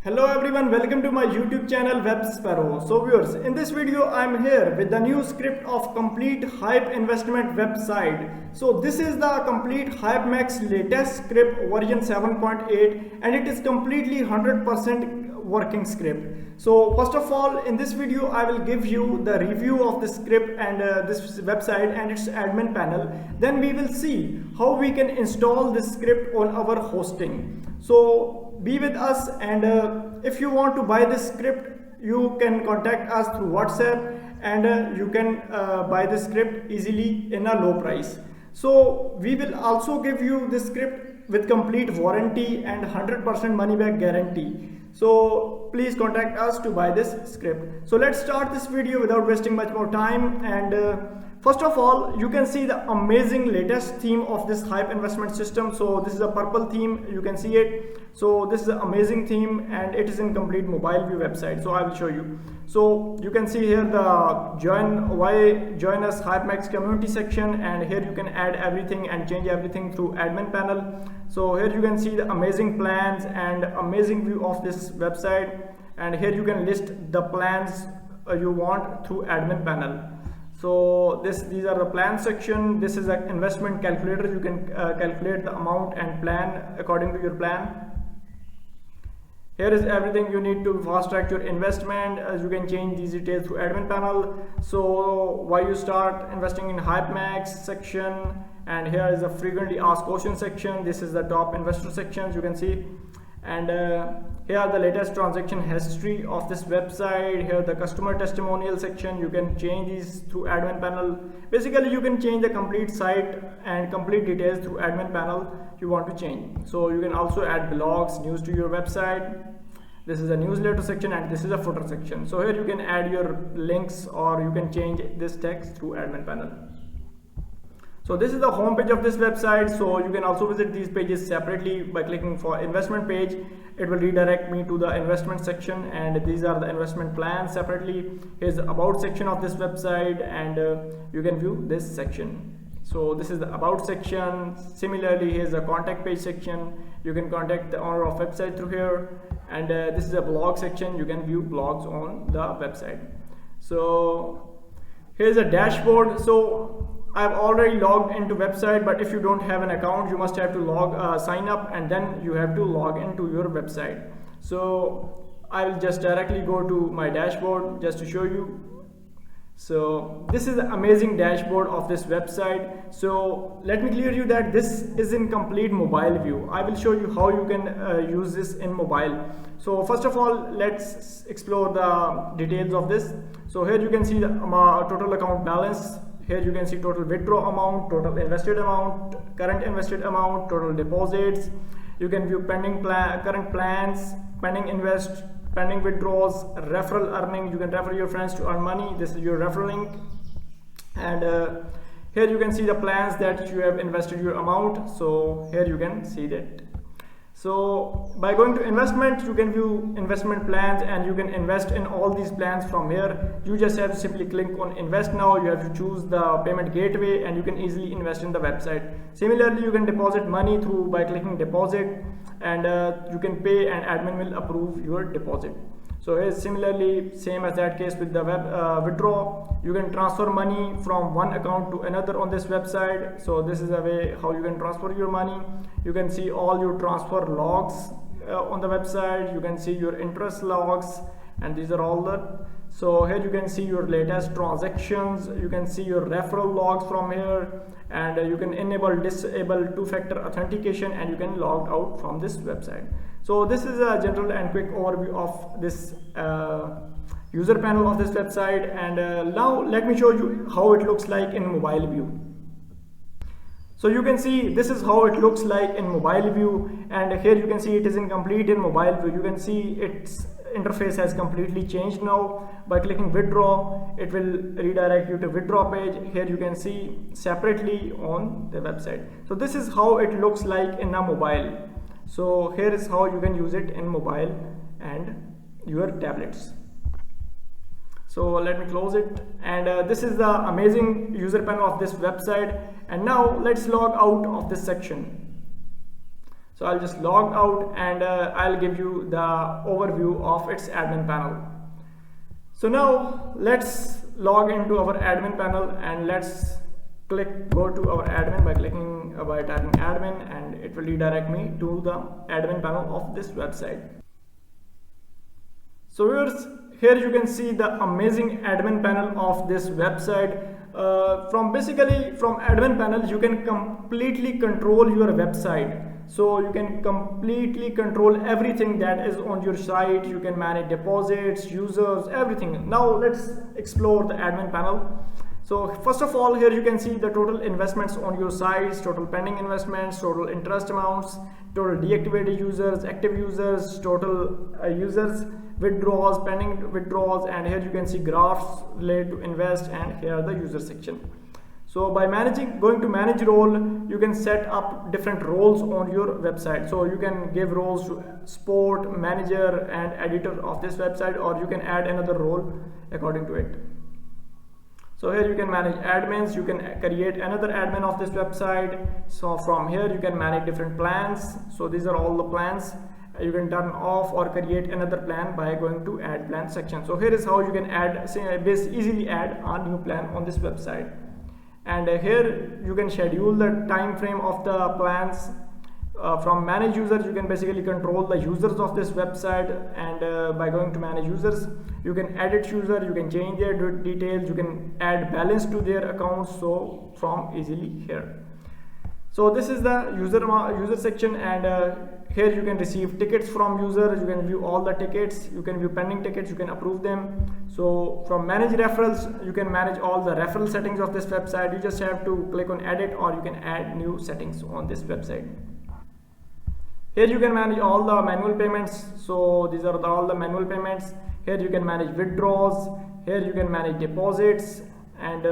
Hello everyone, welcome to my YouTube channel Web Sparrow. So viewers, in this video I'm here with the new script of complete HYIP investment website. So this is the complete HYIP Max Latest Script version 7.8 and it is completely 100% working script. So first of all, in this video I will give you the review of the script and this website and its admin panel. Then we will see how we can install this script on our hosting. So be with us, and if you want to buy this script, you can contact us through WhatsApp and you can buy this script easily in a low price. So we will also give you this script with complete warranty and 100% money back guarantee. So please contact us to buy this script. So let's start this video without wasting much more time. And first of all, you can see the amazing latest theme of this HYIP investment system. So this is a purple theme, you can see it. So this is an amazing theme and it is in complete mobile view website. So I will show you. So you can see here the join us HYIP Max community section, and here you can add everything and change everything through admin panel. So here you can see the amazing plans and amazing view of this website, and here you can list the plans you want through admin panel. So these are the plan section. This is an investment calculator. You can calculate the amount and plan according to your plan. Here is everything you need to fast track your investment, as you can change these details through admin panel. So why you start investing in HYIP Max section, and here is the frequently asked questions section. This is the top investor sections, you can see. And here are the latest transaction history of this website. Here the customer testimonial section. You can change these through admin panel. Basically you can change the complete site and complete details through admin panel you want to change. So you can also add blogs, news to your website. This is a newsletter section and this is a footer section. So here you can add your links or you can change this text through admin panel. So this is the home page of this website. So you can also visit these pages separately by clicking for investment page. It will redirect me to the investment section, and these are the investment plans separately. Here's the about section of this website, and you can view this section. So this is the about section. Similarly, here's the contact page section. You can contact the owner of website through here, and this is a blog section. You can view blogs on the website. So here's a dashboard. So I've already logged into website, but if you don't have an account, you must have to sign up, and then you have to log into your website. So I'll just directly go to my dashboard just to show you. So this is the amazing dashboard of this website. So let me clear you that this is in complete mobile view. I will show you how you can use this in mobile. So first of all, let's explore the details of this. So here you can see the total account balance. Here you can see total withdraw amount, total invested amount, current invested amount, total deposits. You can view pending current plans, pending invest, pending withdrawals, referral earning. You can refer your friends to earn money. This is your referral link. And here you can see the plans that you have invested your amount. So here you can see that. So by going to investment, you can view investment plans and you can invest in all these plans from here. You just have to simply click on invest now. You have to choose the payment gateway and you can easily invest in the website. Similarly, you can deposit money through by clicking deposit, and you can pay and admin will approve your deposit. So here's similarly same as that case with the withdraw. You can transfer money from one account to another on this website. So this is a way how you can transfer your money. You can see all your transfer logs on the website. You can see your interest logs, and these are all the. So here you can see your latest transactions. You can see your referral logs from here, and you can disable two-factor authentication, and you can log out from this website. So this is a general and quick overview of this user panel of this website, and now let me show you how it looks like in mobile view. So you can see this is how it looks like in mobile view, and here you can see it is incomplete in mobile view. You can see its interface has completely changed now. By clicking withdraw, it will redirect you to withdraw page. Here you can see separately on the website. So this is how it looks like in a mobile. So here is how you can use it in mobile and your tablets. So let me close it, and this is the amazing user panel of this website. And now let's log out of this section. So I'll just log out, and I'll give you the overview of its admin panel. So now let's log into our admin panel, and let's go to our admin by typing admin, and it will redirect me to the admin panel of this website. So viewers, here you can see the amazing admin panel of this website. From admin panel you can completely control your website. So you can completely control everything that is on your site. You can manage deposits, users, everything. Now let's explore the admin panel. So first of all, here you can see the total investments on your sites, total pending investments, total interest amounts, total deactivated users, active users, total users, withdrawals, pending withdrawals, and here you can see graphs related to invest, and here the user section. So by going to manage role, you can set up different roles on your website. So you can give roles to support, manager, and editor of this website, or you can add another role according to it. So here you can manage admins, you can create another admin of this website. So from here you can manage different plans. So these are all the plans. You can turn off or create another plan by going to add plan section. So here is how you can easily add a new plan on this website. And here you can schedule the time frame of the plans. From manage users, you can basically control the users of this website, and by going to manage users, you can edit user, you can change their details, you can add balance to their accounts. So from easily here. So this is the user section, and here you can receive tickets from users. You can view all the tickets, you can view pending tickets, you can approve them. So from manage referrals, you can manage all the referral settings of this website. You just have to click on edit, or you can add new settings on this website. Here you can manage all the manual payments. So these are all the manual payments. Here you can manage withdrawals. Here you can manage deposits, and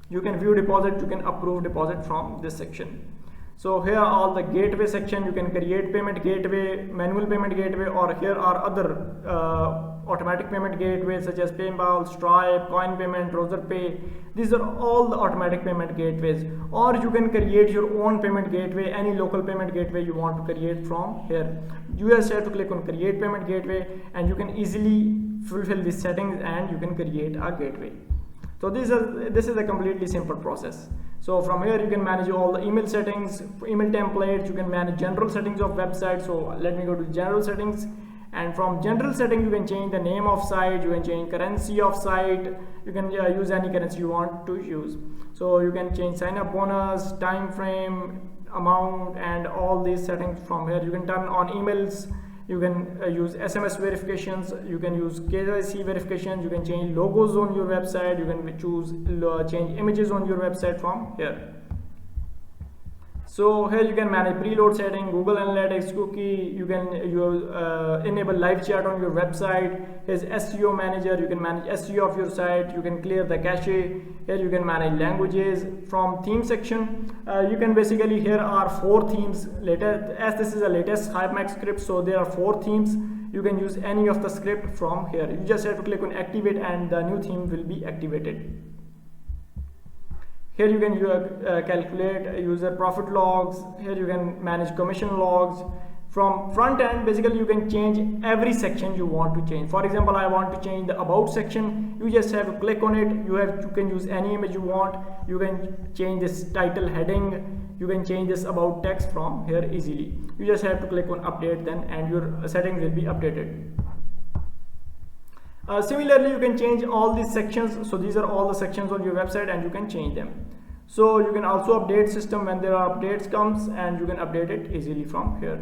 you can view deposit, you can approve deposit from this section. So here are all the gateway section. You can create payment gateway, manual payment gateway, or here are other automatic payment gateways such as PayPal, Stripe, Coin Payment, Browser Pay. These are all the automatic payment gateways. Or you can create your own payment gateway, any local payment gateway you want to create from here. You just have to click on create payment gateway, and you can easily fulfill these settings, and you can create a gateway. So this is a completely simple process. So from here you can manage all the email settings, email templates. You can manage general settings of website. So let me go to general settings, and from general settings you can change the name of site, you can change currency of site, you can use any currency you want to use. So you can change sign up bonus, time frame, amount, and all these settings from here. You can turn on emails, you can use SMS verifications, you can use KYC verifications, you can change logos on your website, you can choose change images on your website from here. So here you can manage preload setting, Google Analytics, cookie, you can enable live chat on your website. Here's SEO manager, you can manage SEO of your site, you can clear the cache. Here you can manage languages. From theme section, you can basically, here are 4 themes. As this is a latest HYIP Max script, so there are 4 themes. You can use any of the script from here. You just have to click on activate, and the new theme will be activated. Here you can calculate user profit logs. Here you can manage commission logs. From front end, basically you can change every section you want to change. For example, I want to change the about section. You just have to click on it. You can use any image you want. You can change this title heading. You can change this about text from here easily. You just have to click on update then, and your settings will be updated. Similarly, you can change all these sections. So these are all the sections on your website, and you can change them. So you can also update system when there are updates comes, and you can update it easily from here.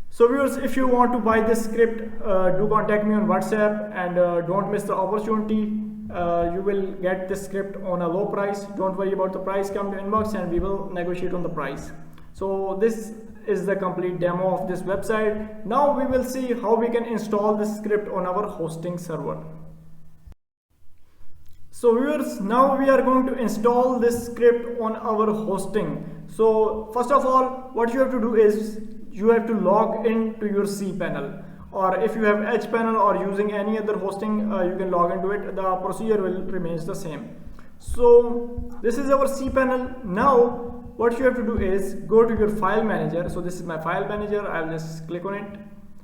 So viewers, if you want to buy this script, do contact me on WhatsApp, and don't miss the opportunity. You will get this script on a low price. Don't worry about the price, come to inbox and we will negotiate on the price. So this is the complete demo of this website. Now we will see how we can install this script on our hosting server. So viewers, now we are going to install this script on our hosting. So first of all, what you have to do is you have to log into your cPanel, or if you have HPanel or using any other hosting, you can log into it. The procedure will remain the same. So this is our cPanel. Now what you have to do is go to your file manager. So this is my file manager. I'll just click on it.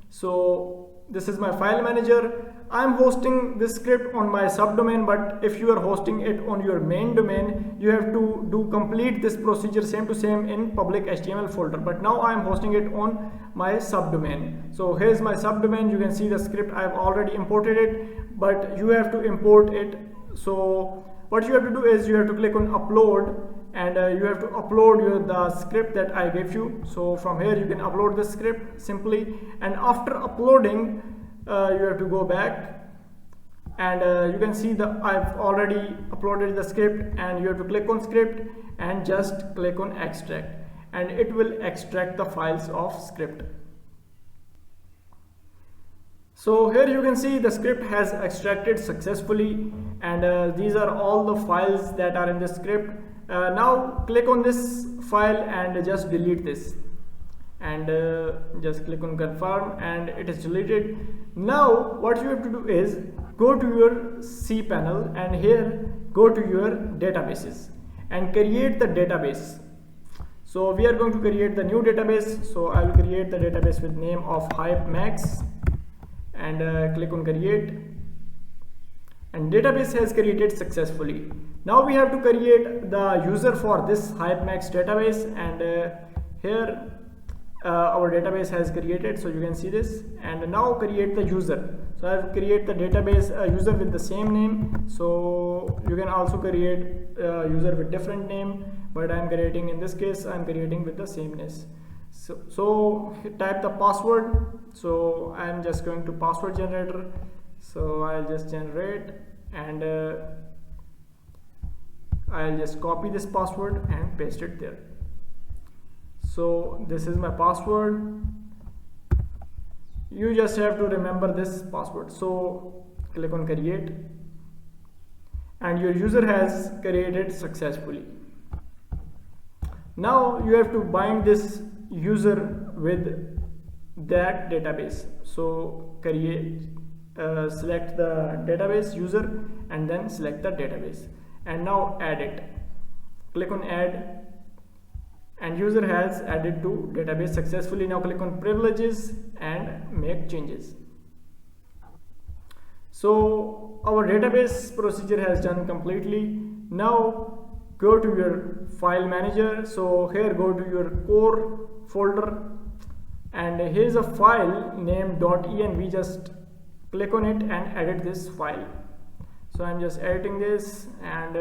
So this is my file manager. I'm hosting this script on my subdomain, but if you are hosting it on your main domain, you have to do complete this procedure same to same in public HTML folder. But now I'm hosting it on my subdomain. So here's my subdomain. You can see the script. I've already imported it, but you have to import it. So what you have to do is you have to click on upload, and you have to upload the script that I gave you. So from here you can upload the script simply, and after uploading you have to go back, and you can see I've already uploaded the script, and you have to click on script and just click on extract, and it will extract the files of script. So here you can see the script has extracted successfully, and these are all the files that are in the script. Now click on this file and just delete this, and just click on confirm, and it is deleted. Now what you have to do is go to your cPanel, and here go to your databases and create the database. So we are going to create the new database. So I will create the database with name of HYIP Max, and click on create, and database has created successfully. Now we have to create the user for this HYIP Max database, and here our database has created, so you can see this. And now create the user. So I have create the database user with the same name. So you can also create user with different name, but I'm creating, in this case I'm creating with the sameness. So type the password. So I'm just going to password generator. So I'll just generate, and I'll just copy this password and paste it there. So this is my password. You just have to remember this password. So click on create, and your user has created successfully. Now you have to bind this user with that database. So create, select the database user, and then select the database, and now add it. Click on add, and user has added to database successfully. Now click on privileges and make changes. So our database procedure has done completely. Now go to your file manager. So here go to your core folder, and here's a file named .env. Just click on it and edit this file. So I'm just editing this, and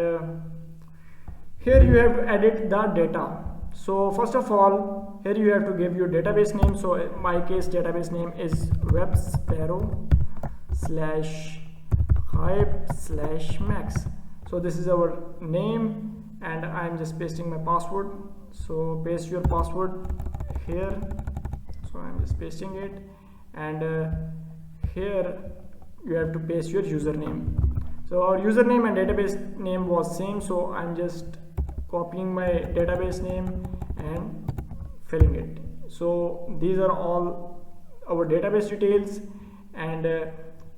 here you have to edit the data. So first of all, here you have to give your database name. So in my case, database name is websparrow/hyip/max. So this is our name, and I'm just pasting my password. So paste your password here. So I'm just pasting it, and here you have to paste your username. So our username and database name was same, so I'm just copying my database name and filling it. So these are all our database details, and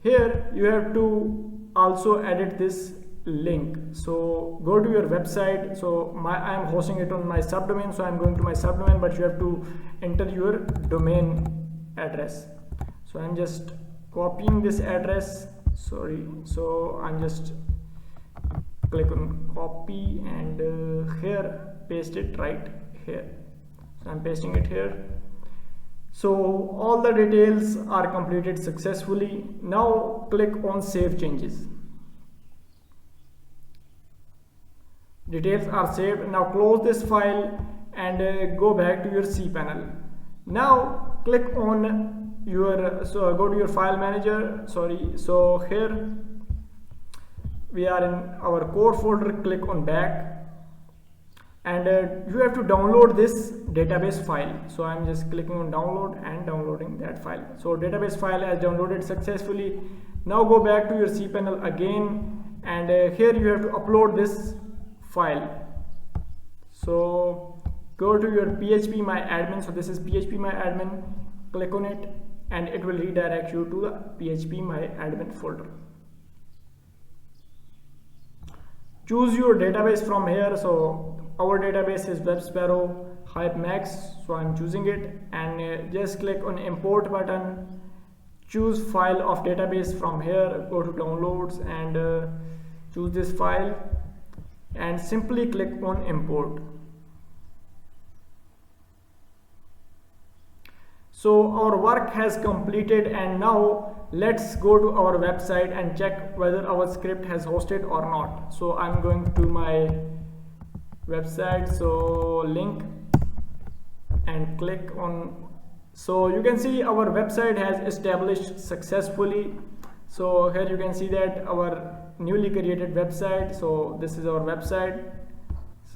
here you have to also edit this link. So go to your website. So I'm hosting it on my subdomain, so I'm going to my subdomain, but you have to enter your domain address. So I'm just copying this address. So I'm just click on copy, and here paste it right here. So I'm pasting it here. So all the details are completed successfully. Now click on save changes. Details are saved. Now close this file and go back to your cPanel. Now click on your, so go to your file manager. So here we are in our core folder. Click on back, and you have to download this database file. So I'm just clicking on download and downloading that file. So database file has downloaded successfully. Now go back to your cPanel again, and here you have to upload this file. So go to your phpMyAdmin. So this is phpMyAdmin. Click on it, and it will redirect you to the phpMyAdmin folder. Choose your database from here. So our database is Web Sparrow HYIP Max, so I'm choosing it, and just click on import button, choose file of database from here, go to downloads and choose this file and simply click on import. So our work has completed, and now let's go to our website and check whether our script has hosted or not. So I'm going to my website, so link and click on. So you can see our website has established successfully. So here you can see that our newly created website. So this is our website.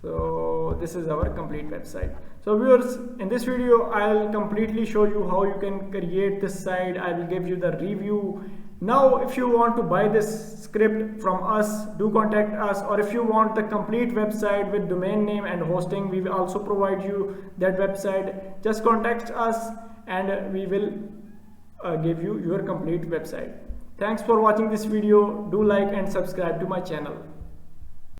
So this is our complete website. So viewers, in this video I'll completely show you how you can create this site. I will give you the review. Now if you want to buy this script from us, do contact us, or if you want the complete website with domain name and hosting, we will also provide you that website. Just contact us and we will give you your complete website. Thanks for watching this video. Do like and subscribe to my channel.